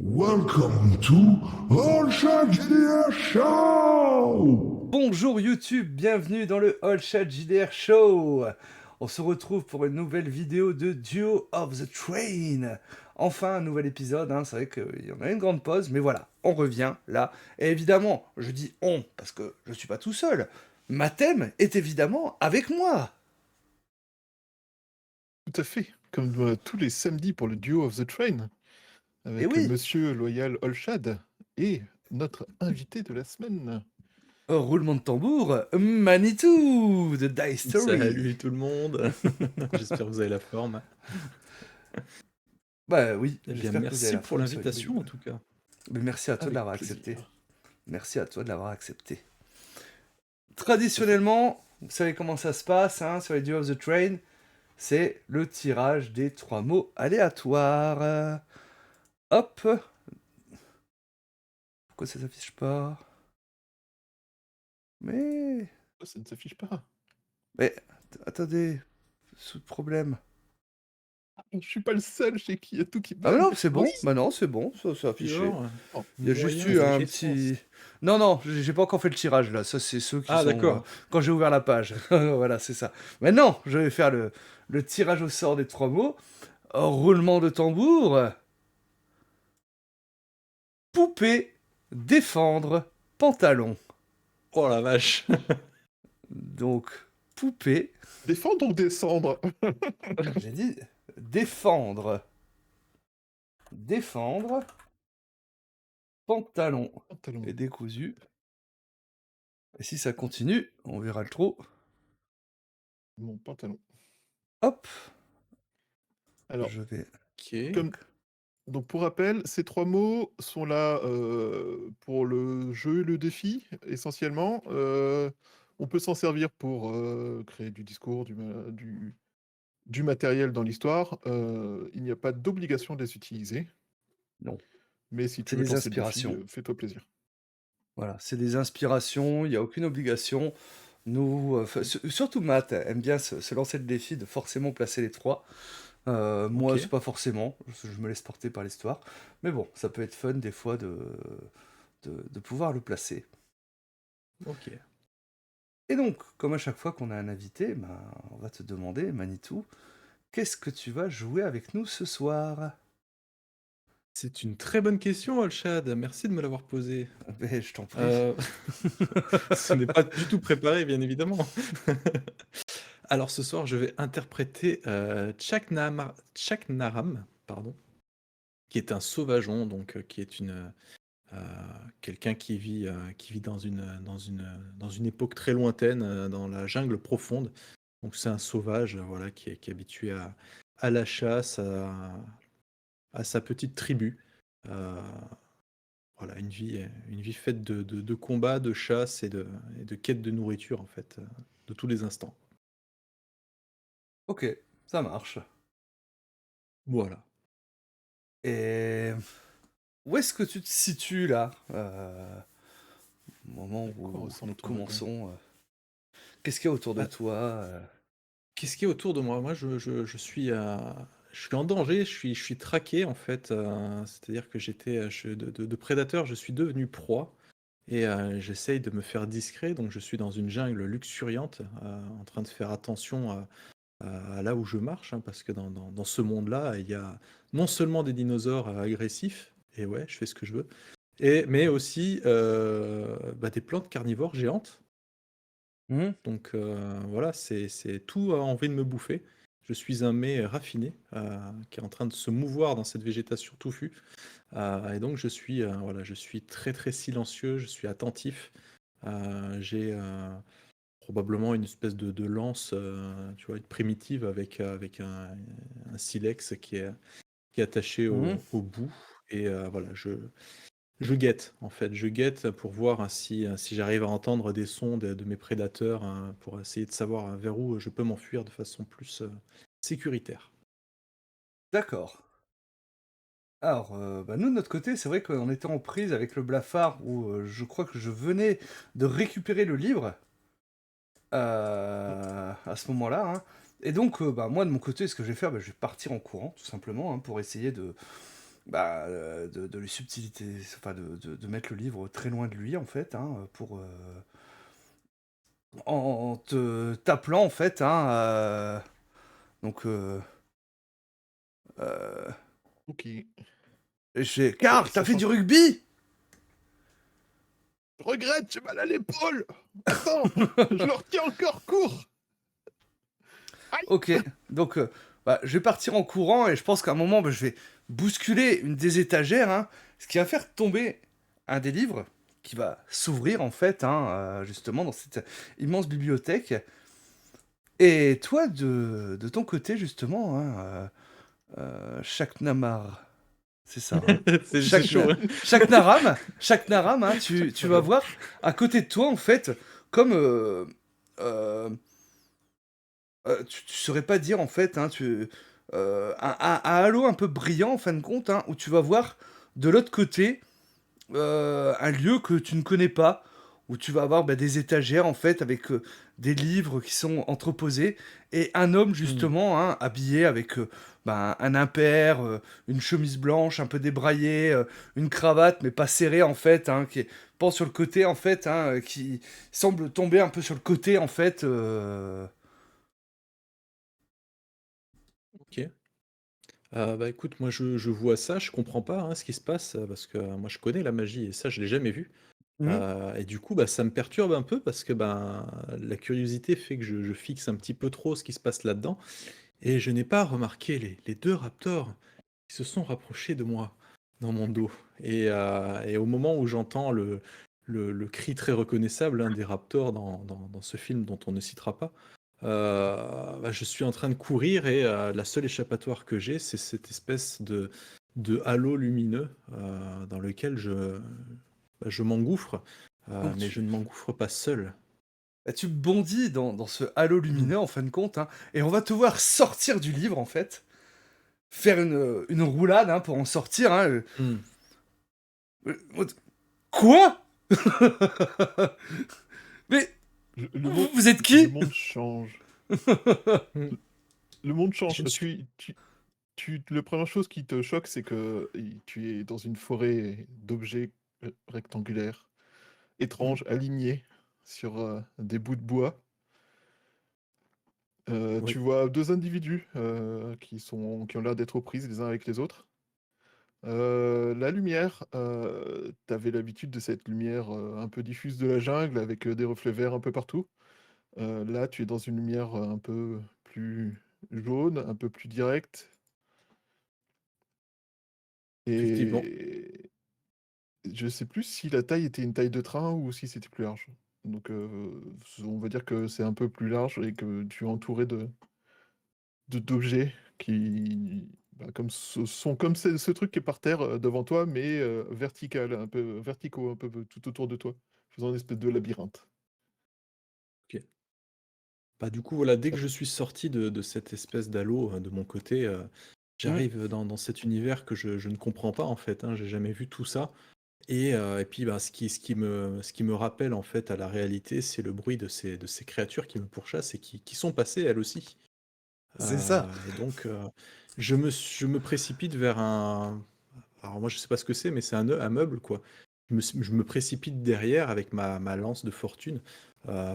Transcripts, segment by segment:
Welcome to All Shot JDR Show! Bonjour YouTube, bienvenue dans le All Chat JDR Show. On se retrouve pour une nouvelle vidéo de Duo of the Train. Enfin, un nouvel épisode, hein. C'est vrai qu'il y en a une grande pause, mais voilà, on revient là. Et évidemment, je dis on, parce que je suis pas tout seul. Ma thème est évidemment avec moi. Tout à fait, comme tous les samedis pour le Duo of the Train, Et avec oui, Monsieur Loyal Olshad et notre invité de la semaine. roulement de tambour, Manitou de Die Story. Salut tout le monde, j'espère que vous avez la forme. Bah oui, Eh bien, j'espère que vous avez merci la pour forme, l'invitation en tout cas. Mais merci à toi de Avec l'avoir plaisir. accepté. Merci à toi de l'avoir accepté. Traditionnellement, vous savez comment ça se passe, hein, sur les Duo of the Train, c'est le tirage des 3 mots aléatoires. Hop. Pourquoi ça s'affiche pas? Mais... Oh, ça ne s'affiche pas. Mais, attendez, sous problème. Je suis pas le seul chez qui il y a tout qui Ah bah bug. non, c'est bon, Oui. bah non, c'est bon, ça s'est affiché. Alors, Oh, Il y a juste moyen eu un d'efficience. petit... Non, non, j'ai pas encore fait le tirage là, ça c'est ceux qui Ah sont... d'accord. quand j'ai ouvert la page, voilà, c'est ça. Maintenant, je vais faire le tirage au sort des 3 mots. Roulement de tambour. Poupée, défendre, pantalon. Oh la vache. Donc, poupée, Défendre ou descendre? j'ai dit défendre. Défendre, pantalon Pantalon. et décousu. Et si ça continue, on verra le trou. Mon pantalon. Hop, Alors, je vais... Ok. comme... Donc pour rappel, ces 3 mots sont là pour le jeu et le défi, essentiellement. On peut s'en servir pour créer du discours, du matériel dans l'histoire. Il n'y a pas d'obligation de les utiliser. Non, Mais si tu c'est veux des lancer le défi, inspirations. fais-toi plaisir. Voilà, c'est des inspirations, il n'y a aucune obligation. Nous, surtout Matt aime bien se lancer le défi de forcément placer les 3. Moi, Ok. c'est pas forcément, je me laisse porter par l'histoire. Mais bon, ça peut être fun des fois de pouvoir le placer. Ok. Et donc, comme à chaque fois qu'on a un invité, ben, on va te demander, Manitou, qu'est-ce que tu vas jouer avec nous ce soir? C'est une très bonne question, Olshad. Merci de me l'avoir posée. Ben, je t'en prie. Ce n'est pas du tout préparé, bien évidemment. Alors ce soir, je vais interpréter Chaknaram, pardon, qui est un sauvageon, donc qui est quelqu'un qui vit dans une époque très lointaine, dans la jungle profonde. Donc c'est un sauvage, voilà, qui est habitué à la chasse, à sa petite tribu. Euh, voilà, une vie faite de combats, de chasse et de quête de nourriture, en fait, de tous les instants. Ok, ça marche. Voilà. Et où est-ce que tu te situes là, au moment À quoi où ressemble nous ton wagon? commençons? Qu'est-ce qu'il y a autour de Ah, toi? qu'est-ce qui est autour de moi? Moi, je suis en danger, je suis traqué, en fait. C'est-à-dire que de prédateur, je suis devenu proie. Et j'essaye de me faire discret, donc je suis dans une jungle luxuriante, en train de faire attention à là où je marche, hein, parce que dans ce monde-là, il y a non seulement des dinosaures agressifs, et ouais, je fais ce que je veux, mais aussi bah, des plantes carnivores géantes. Hmm. Donc voilà, c'est tout a envie de me bouffer. Je suis un mets raffiné qui est en train de se mouvoir dans cette végétation touffue. Et donc voilà, je suis très très silencieux, je suis attentif. J'ai probablement une espèce de lance, tu vois, une primitive avec un silex qui est attaché Mhm. au bout. Et voilà, je guette, en fait. Je guette pour voir si j'arrive à entendre des sons de mes prédateurs, hein, pour essayer de savoir vers où je peux m'enfuir de façon plus sécuritaire. D'accord. Alors, bah, nous, de notre côté, c'est vrai qu'on était en prise avec le blafard où je crois que je venais de récupérer le livre à ce moment-là, hein. Et donc, bah, moi, de mon côté, ce que je vais faire, bah, je vais partir en courant, tout simplement, hein, pour essayer de lui subtilité, enfin de mettre le livre très loin de lui en fait, hein, en te t'appelant en fait, hein, donc euh, Ok. j'ai Oh, Karl, t'as ça fait du change. rugby? Je regrette, j'ai mal à l'épaule. Attends, je le retiens encore court. Aïe. Ok, donc je vais partir en courant et je pense qu'à un moment, je vais bousculer une des étagères, hein, ce qui va faire tomber un des livres qui va s'ouvrir en fait, hein, justement dans cette immense bibliothèque. Et toi, de ton côté, justement, hein, Shaknamar, c'est ça, hein, C'est chaud, hein. Shaknaram, hein, tu vas voir à côté de toi, en fait, comme euh, tu saurais pas dire en fait, hein, un halo un peu brillant en fin de compte, hein, où tu vas voir de l'autre côté un lieu que tu ne connais pas, où tu vas avoir des étagères en fait avec des livres qui sont entreposés et un homme Hmm. justement hein, habillé avec un impair, une chemise blanche un peu débraillée, une cravate mais pas serrée en fait, hein, qui est pend sur le côté en fait, hein, qui semble tomber un peu sur le côté en fait. Ok. Bah écoute, moi je vois ça, je comprends pas hein, ce qui se passe parce que moi je connais la magie et ça je l'ai jamais vu. Mhm. Et du coup, bah, ça me perturbe un peu parce que ben, la curiosité fait que je fixe un petit peu trop ce qui se passe là-dedans et je n'ai pas remarqué les deux raptors qui se sont rapprochés de moi dans mon dos. Et au moment où j'entends le cri très reconnaissable hein, des raptors dans ce film dont on ne citera pas, bah, je suis en train de courir et la seule échappatoire que j'ai, c'est cette espèce de halo lumineux dans lequel je m'engouffre, Donc mais je ne m'engouffre pas seul. tu bondis dans ce halo Mmh. lumineux en fin de compte, hein, et on va te voir sortir du livre en fait, faire une roulade hein, pour en sortir. Hein, Mmh. Quoi? Mais Le monde, vous êtes le qui? monde change. Mmh. Le monde Je change. ne suis La première chose qui te choque, c'est que tu es dans une forêt d'objets rectangulaires, mmh, étranges, alignés sur des bouts de bois. Tu oui. vois deux individus qui ont l'air d'être aux prises les uns avec les autres. La lumière, tu avais l'habitude de cette lumière un peu diffuse de la jungle avec des reflets verts un peu partout. Là, tu es dans une lumière un peu plus jaune, un peu plus directe. Effectivement. Et je sais plus si la taille était une taille de train ou si c'était plus large. Donc, on va dire que c'est un peu plus large et que tu es entouré d'objets qui, comme sont comme ce truc qui est par terre devant toi, mais vertical, un peu verticaux, un peu tout autour de toi, faisant une espèce de labyrinthe. OK. Bah, du coup, voilà, dès que je suis sorti de cette espèce d'halo, de mon côté, Hmm. j'arrive dans cet univers que je ne comprends pas, en fait, hein. J'ai jamais vu tout ça et puis, bah, ce qui me rappelle, en fait, à la réalité, c'est le bruit de ces créatures qui me pourchassent et qui sont passées elles aussi. C'est ça. Et donc, je me précipite vers un alors moi, je sais pas ce que c'est, mais c'est un meuble, quoi. Je me précipite derrière avec ma lance de fortune,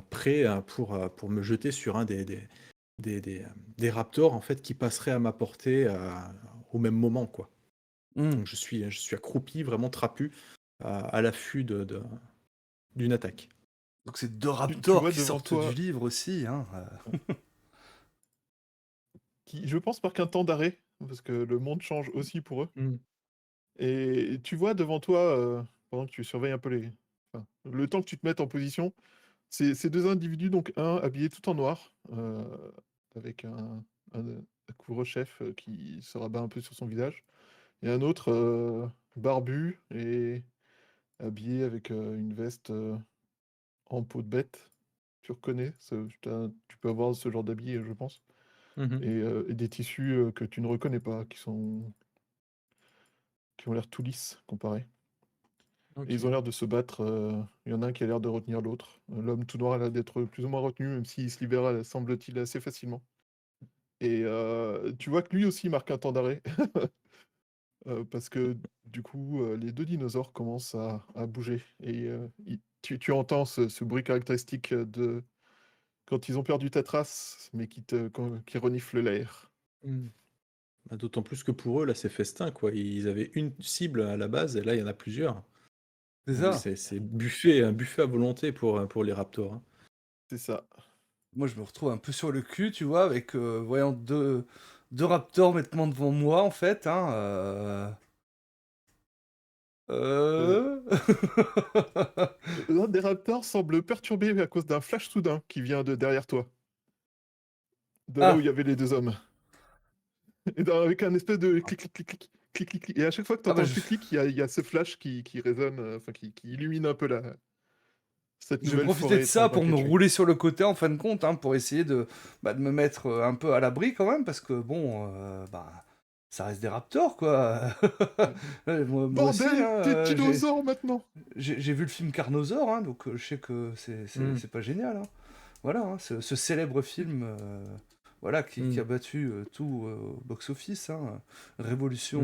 prêt, pour me jeter sur un des raptors, en fait, qui passeraient à ma portée, au même moment, quoi. Hmm. Donc je suis accroupi, vraiment trapu, à l'affût d'une attaque. Donc c'est deux Tu raptors vois qui devant sortent du toi, livre aussi. Hein. qui, je pense, marque un temps d'arrêt, parce que le monde change aussi pour eux. Mmh. Et tu vois devant toi, pendant que tu surveilles un peu enfin, le temps que tu te mettes en position, ces deux individus, donc un habillé tout en noir, avec un couvre-chef qui se rabat un peu sur son visage, et un autre barbu et habillé avec une veste en peau de bête. Tu reconnais, tu peux avoir ce genre d'habit, je pense, Mmh. et des tissus que tu ne reconnais pas, qui ont l'air tout lisses comparé. Et ils ont OK. l'air de se battre. Il y en a un qui a l'air de retenir l'autre. L'homme tout noir a l'air d'être plus ou moins retenu, même s'il se libère, semble-t-il, assez facilement. Et tu vois que lui aussi marque un temps d'arrêt. parce que du coup, les 2 dinosaures commencent à bouger et tu entends ce bruit caractéristique, de quand ils ont perdu ta trace, mais qui reniflent l'air. Mmh. Bah, d'autant plus que pour eux, là, c'est festin, quoi. Ils avaient une cible à la base et là, il y en a plusieurs. C'est Donc ça. c'est buffet, un buffet à volonté pour les raptors, hein. C'est ça. Moi, je me retrouve un peu sur le cul, tu vois, avec, voyant deux raptors maintenant devant moi, en fait, hein, Heu, euh. l'un des raptors semble perturbé à cause d'un flash soudain qui vient de derrière toi, de là où il Ah, y avait les 2 hommes. Et avec un espèce de clic, clic, clic, clic, clic, clic, clic et à chaque fois que tu ah bah, entends le clic, clic, il y a ce flash qui résonne, enfin qui illumine un peu cette je vais nouvelle profiter de forêt ça dans pour me laquelle tu es. rouler sur le côté, en fin de compte, hein, pour essayer de me mettre un peu à l'abri quand même, parce que bon, bah, ça reste des raptors, quoi. Mmh. Ouais, moi aussi, Bordel, hein, des dinosaures maintenant! j'ai vu le film Carnosaure, hein, donc je sais que Mmh. c'est pas génial, hein. Voilà, hein, ce célèbre film, voilà, qui Mmh. a battu tout au box-office, hein, révolution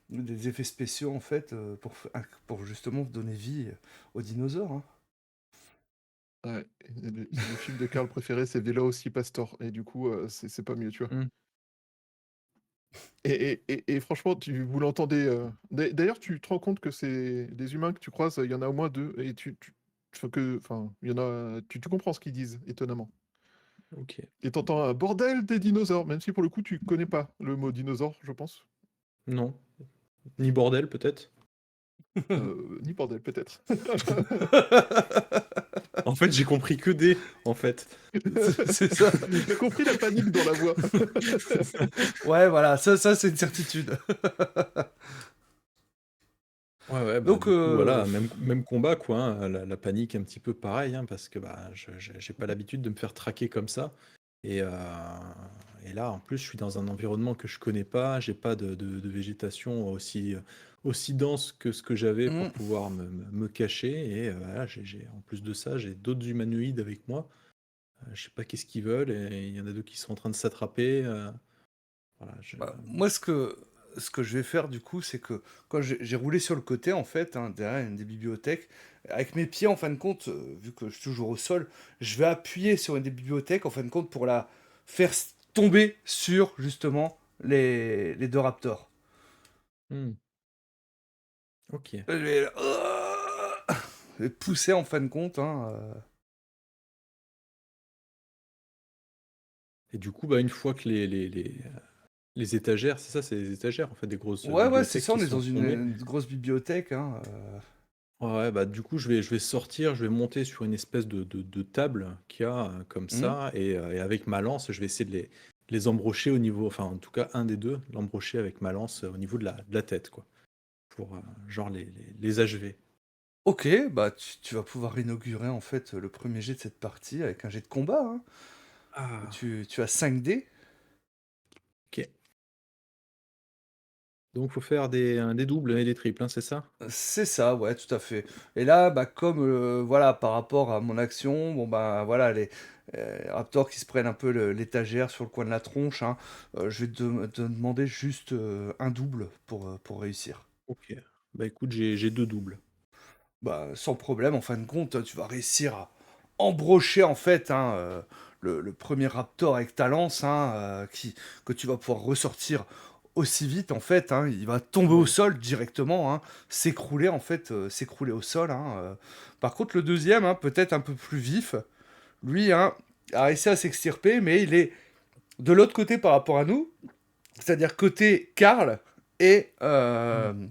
Mmh. des effets spéciaux, en fait, pour justement donner vie aux dinosaures, hein. Ouais, le film de Karl préféré, c'est Vélocipastor et du coup, c'est pas mieux, tu vois? Mmh. Et franchement, vous l'entendez, d'ailleurs, tu te rends compte que c'est des humains que tu croises, il y en a au moins 2 et enfin, il y en a tu comprends ce qu'ils disent, étonnamment. OK. Et t'entends un «Bordel des dinosaures», même si pour le coup, tu connais pas le mot dinosaure, je pense. Non. Ni bordel, peut-être? Ni bordel, peut-être. En fait, j'ai compris que des, en fait. C'est ça. Tu as compris la panique dans la voix. Ouais, voilà, ça c'est une certitude. Ouais, ouais, bah, Donc, du coup, voilà, même combat, quoi, hein, la panique un petit peu pareil, hein, parce que, bah, je j'ai pas l'habitude de me faire traquer comme ça et heu et là, en plus, je suis dans un environnement que je connais pas, j'ai pas de végétation aussi dense que ce que j'avais pour mm, pouvoir me cacher et voilà, j'ai en plus de ça, j'ai d'autres humanoïdes avec moi, je sais pas qu'est-ce qu'ils veulent et il y en a 2 qui sont en train de s'attraper, voilà, bah, moi, ce que je vais faire, du coup, c'est que quand j'ai roulé sur le côté, en fait, hein, derrière une des bibliothèques, avec mes pieds, en fin de compte, vu que je suis toujours au sol, je vais appuyer sur une des bibliothèques, en fin de compte, pour la faire tomber sur, justement, les deux raptors. mmh, OK. Je vais, et pousser, en fin de compte, hein, Et du coup, bah, une fois que les étagères, c'est ça, c'est des étagères, en fait, des grosses, Ouais, ouais, c'est bibliothèques ça, on qui est dans sont tombées. une grosse bibliothèque, hein, Ouais, ouais, bah, du coup, je vais sortir, je vais monter sur une espèce de table qu'il y a, comme hmm. ça et avec ma lance, je vais essayer de les embrocher au niveau enfin, en tout cas, un des 2, l'embrocher avec ma lance, au niveau de la tête, quoi, pour, genre les achever. Ok, bah tu vas pouvoir inaugurer en fait le premier jet de cette partie avec un jet de combat, hein. Ah! Tu as 5 dés. OK. Donc faut faire des doubles et des triples, hein, c'est ça? C'est ça, ouais, tout à fait. Et là, bah, comme voilà, par rapport à mon action, bon bah voilà, les raptors qui se prennent un peu l'étagère sur le coin de la tronche, hein, je vais te demander juste un double pour réussir. OK. Bah, écoute, j'ai 2 doubles. Bah, sans problème, en fin de compte, tu vas réussir à embrocher en fait, hein, le premier raptor avec ta lance, hein, que tu vas pouvoir ressortir aussi vite en fait, hein, il va tomber au Ouais. sol directement, hein, s'écrouler en fait, s'écrouler au sol, hein. Par contre le deuxième, hein, peut-être un peu plus vif, lui, hein, a réussi à s'extirper, mais il est de l'autre côté par rapport à nous, c'est-à-dire côté Karl et Mmh.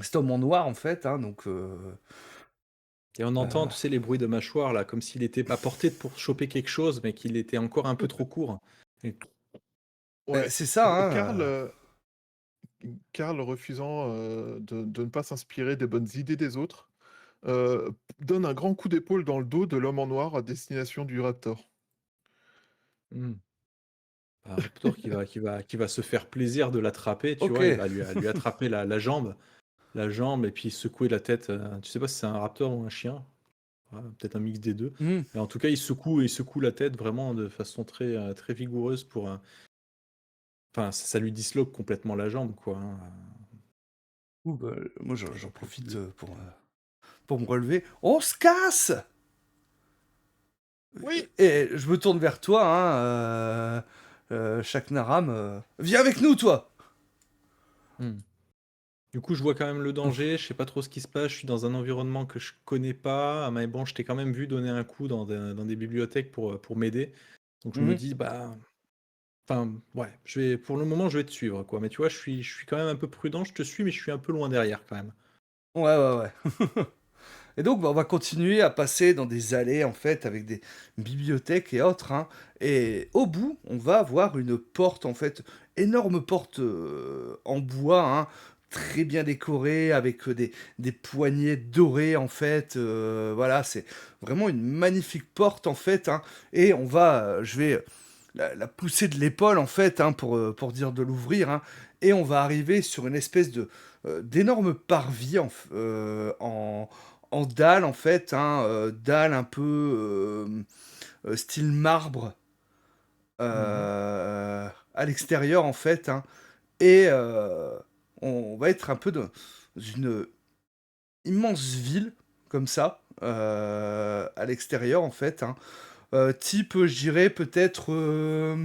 cet homme en noir en fait, hein, donc Et on entend, tu sais, les bruits de mâchoire là, comme s'il était à portée pour choper quelque chose, mais qu'il était encore un peu trop court. Et Ouais, c'est ça, Karl, hein. Karl refusant, de ne pas s'inspirer des bonnes idées des autres, heu, donne un grand coup d'épaule dans le dos de l'homme en noir à destination du raptor. mmh, un raptor qui va se faire plaisir de l'attraper, tu Ok. vois? Il va lui attraper la jambe et puis secouer la tête, tu sais pas si c'est un raptor ou un chien, ouais, peut-être un mix des 2. Hmm. Mais en tout cas, il secoue la tête vraiment de façon très, très vigoureuse enfin, ça lui disloque complètement la jambe, quoi, hein. Ouh, bah, moi, j'en profite pour me relever. On se casse! Oui! Et je me tourne vers toi, hein, Shaknaram. Viens avec nous, toi! Mmh. Du coup, je vois quand même le danger, je sais pas trop ce qui se passe, je suis dans un environnement que je connais pas, mais bon, je t'ai quand même vu donner un coup dans des bibliothèques pour m'aider. Donc je me Mhm. dis, bah, enfin, ouais, je vais, pour le moment, je vais te suivre, quoi. Mais tu vois, je suis quand même un peu prudent, je te suis, mais je suis un peu loin derrière quand même. Ouais, ouais, ouais. Et donc, bah, on va continuer à passer dans des allées, en fait, avec des bibliothèques et autres, hein. Et au bout, on va avoir une porte, en fait, énorme porte en bois, hein, très bien décorée, avec des poignées dorées, en fait. Voilà, c'est vraiment une magnifique porte, en fait, hein. Et je vais la pousser de l'épaule, en fait, hein, pour dire de l'ouvrir, hein. Et on va arriver sur une espèce d'énorme parvis en dalle, en fait, hein, dalle un peu style marbre Mhm. à l'extérieur, en fait, hein. Et on va être un peu dans une immense ville, comme ça, à l'extérieur, en fait, hein. Type, je dirais peut-être euh,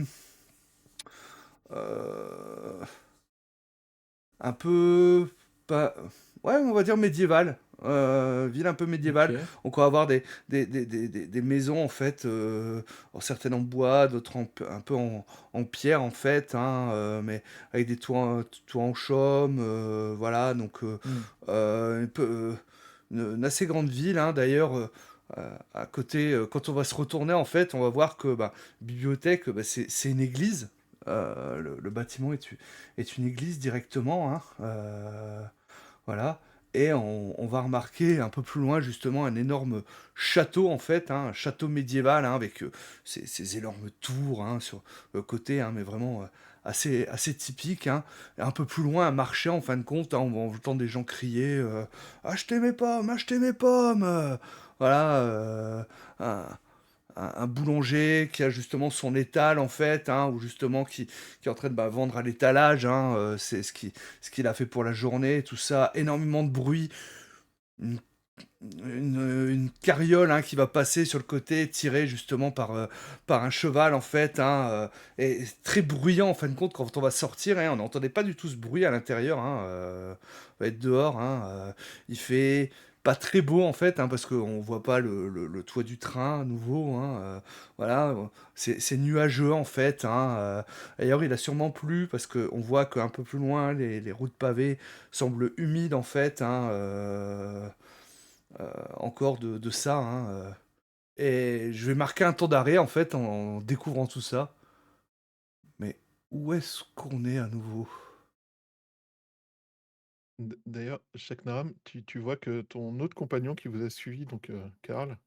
un peu pas ouais, on va dire médiévale, ville un peu médiévale. Ok. Donc on va avoir des maisons en fait, alors certaines en bois, d'autres un peu en pierre en fait, hein, mais avec des toits en chaume, voilà donc Hmm. un peu, une assez grande ville, hein. D'ailleurs, à côté, quand on va se retourner en fait, on va voir que, bah, bibliothèque, bah, c'est une église. Le bâtiment est une église directement, hein, voilà. Et on va remarquer un peu plus loin justement un énorme château en fait, hein, un château médiéval, hein, avec ces énormes tours, hein, sur le côté, hein, mais vraiment assez typique, hein. Et un peu plus loin un marché en fin de compte, hein, on va entendre des gens crier achetez mes pommes voilà, un, un boulanger qui a justement son étal en fait, hein, ou justement qui est en train de, bah, vendre à l'étalage, hein, c'est ce qu'il a fait pour la journée, tout ça, énormément de bruit, une, une carriole, hein, qui va passer sur le côté, tirée justement par un cheval en fait, hein, et très bruyant en fin de compte quand on va sortir, hein, on n'entendait pas du tout ce bruit à l'intérieur, hein, on va être dehors, hein, il fait pas très beau en fait, hein, parce qu'on voit pas le toit du train à nouveau, hein, voilà, c'est nuageux en fait, hein, d'ailleurs il a sûrement plu parce qu'on voit qu'un peu plus loin les routes pavées semblent humides en fait, hein, encore de ça, hein, et je vais marquer un temps d'arrêt en fait en découvrant tout ça. Mais où est-ce qu'on est à nouveau? D'ailleurs, Shaknaram, tu vois que ton autre compagnon qui vous a suivi, donc Karl,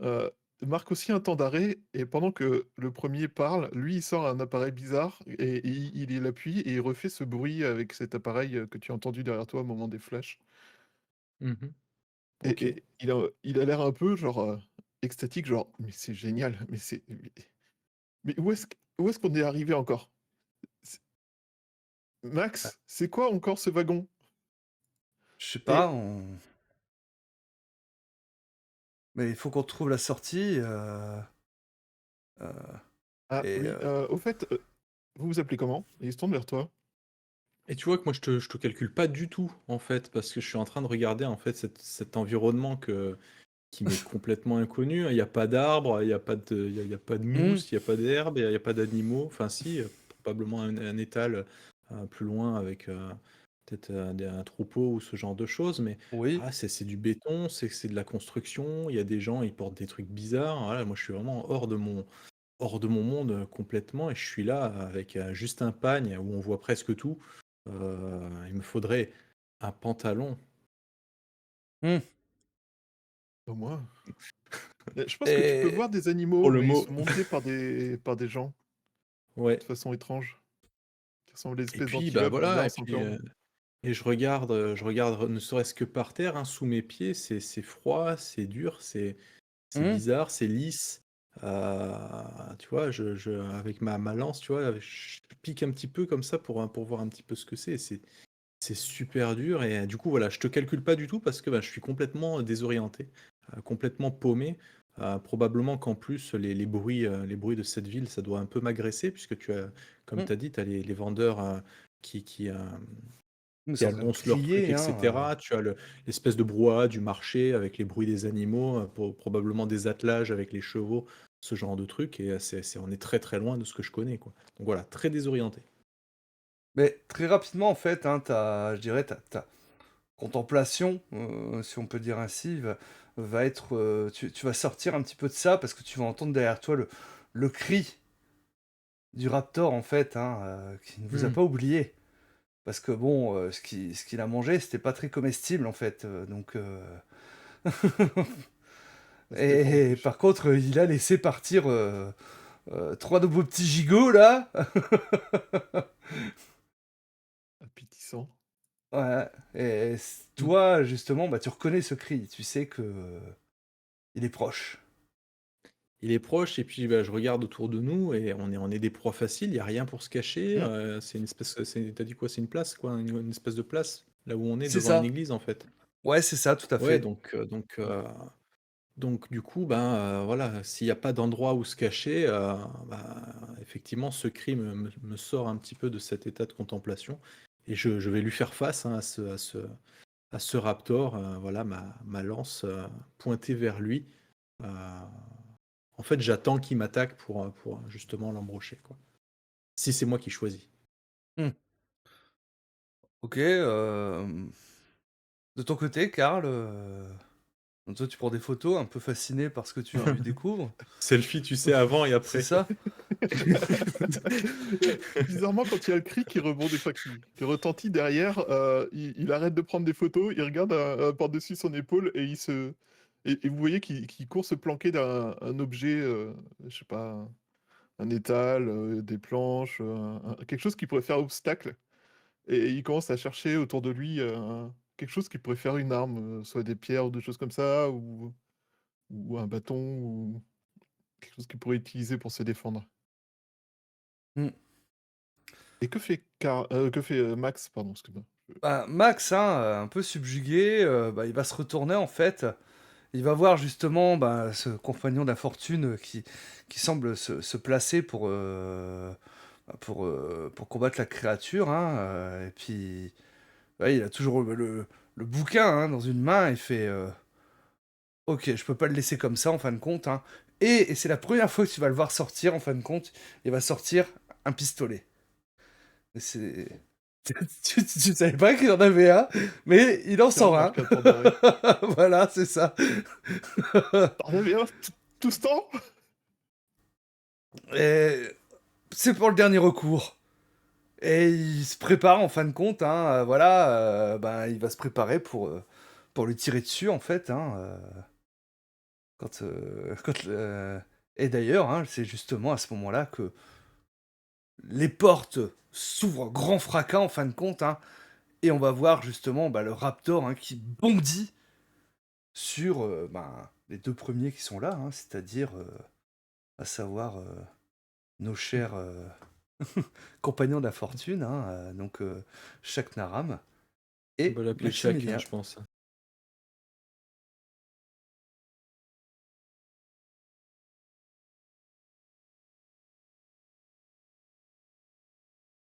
Heu, marque aussi un temps d'arrêt et pendant que le premier parle, lui, il sort un appareil bizarre et il appuie et il refait ce bruit avec cet appareil, que tu as entendu derrière toi au moment des flashs Mhm. Ok. et il a l'air un peu genre, extatique, genre: «Mais c'est génial, mais où est-ce qu'on est arrivé encore? C Ah, Max, c'est quoi encore ce wagon?» je sais pas, et mais il faut qu'on trouve la sortie, heu ah et oui, au fait, vous vous appelez comment? Et il se tourne vers toi. Et tu vois que moi, je te calcule pas du tout, en fait, parce que je suis en train de regarder, en fait, cet environnement qui m'est complètement inconnu, hein. Il y a pas d'arbres, il y a pas de mmh, mousse, il y a pas d'herbe, il y a pas d'animaux. Enfin si, probablement un étal, plus loin avec, peut-être, un troupeau ou ce genre de choses, mais oui, ah, c'est du béton, c'est de la construction, il y a des gens, ils portent des trucs bizarres. Voilà, moi, je suis vraiment hors de mon monde, complètement, et je suis là avec, juste un pagne où on voit presque tout. Il me faudrait un pantalon. mmh Au moins. Je pense que tu peux et voir des Pour animaux, le mais ils mot. sont montés par des gens, Ouais. de façon étrange, qui ressemblent à des Et espèces puis, bah, d'antilopes voilà, bizarres sans cornes. et je regarde ne serait-ce que par terre, hein, sous mes pieds, c'est froid, c'est dur, c'est mmh, bizarre, c'est lisse. Tu vois, avec ma lance, tu vois, je pique un petit peu comme ça pour voir un petit peu ce que c'est. C'est super dur et du coup, voilà, je te calcule pas du tout parce que bah, je suis complètement désorienté, complètement paumé. Probablement qu'en plus, les bruits de cette ville, ça doit un peu m'agresser puisque comme Mm. tu as dit, tu as les vendeurs qui, qui, euh, Ils qui sont en train de annoncent leurs trucs, crier, hein. etc. Tu as l'espèce de brouhaha du marché avec les bruits des animaux, probablement des attelages avec les chevaux, ce genre de trucs. Et on est très très loin de ce que je connais, quoi. Donc voilà, très désorienté. Mais très rapidement, en fait, hein, je dirais, ta contemplation, si on peut dire ainsi, va être. Tu vas sortir un petit peu de ça parce que tu vas entendre derrière toi le cri du raptor, en fait, hein, qui ne vous a Hmm. pas oublié. Parce que bon, ce qu'il a mangé, c'était pas très comestible, en fait. Donc. C'était pour Et empêcher. par contre, il a laissé partir trois de vos petits gigots, là. Appétissant. Ouais. Et Hmm. toi, justement, bah, tu reconnais ce cri. Tu sais que il est proche. Il est proche et puis bah, je regarde autour de nous et on est des proies faciles, il n'y a rien pour se cacher. Hmm. C'est une espèce, t'as dit quoi? C'est une place, quoi, une espèce de place, là où on est C'est devant une ça. église en fait. Ouais, c'est ça, tout à Ouais, fait. donc du coup, ben voilà, s'il n'y a pas d'endroit où se cacher, bah, effectivement, ce cri me sort un petit peu de cet état de contemplation et je vais lui faire face, hein, à ce raptor, voilà, ma lance pointée vers lui. Euh, En fait, j'attends qu'il m'attaque pour justement l'embrocher, quoi. Si c'est moi qui choisis. Hmm. Ok. De ton côté, Karl, toi, tu prends des photos un peu fasciné par ce que tu découvres. Selfie, tu sais, avant et C'est après. ça? Bizarrement, quand il y a le cri qui rebondit, enfin, qui retentit derrière, il arrête de prendre des photos, il regarde par-dessus son épaule et et vous voyez qu'il court se planquer dans un objet, je sais pas, un étal, des planches, quelque chose qui pourrait faire obstacle. Et il commence à chercher autour de lui quelque chose qui pourrait faire une arme, soit des pierres ou des choses comme ça, ou un bâton, ou quelque chose qu'il pourrait utiliser pour se défendre. Hmm. Et que fait Max, pardon, excuse-moi. Bah, Max, hein, un peu subjugué, bah, il va se retourner en fait. Il va voir justement bah, ce compagnon d'infortune qui semble se placer pour combattre la créature, hein, et puis ouais, il a toujours le bouquin hein, dans une main. Il fait ok, je peux pas le laisser comme ça en fin de compte, hein. Et c'est la première fois que tu vas le voir sortir en fin de compte. Il va sortir un pistolet. Et c'est tu savais pas qu'il en avait un, mais il en C'est un sort un. marqueur d'arrêt. Voilà, c'est ça. T'en avais un tout ce temps? Et c'est pour le dernier recours. Et il se prépare en fin de compte, hein, voilà, ben, il va se préparer pour lui tirer dessus en fait, hein, et d'ailleurs, hein, c'est justement à ce moment-là que les portes s'ouvrent grand fracas en fin de compte, hein, et on va voir justement bah, le Raptor hein, qui bondit sur ben, les deux premiers qui sont là, hein, c'est-à-dire à savoir nos chers compagnons de la fortune, hein, donc Shaknaram On et va l'appeler Chuck, hein, Maximilien. je pense.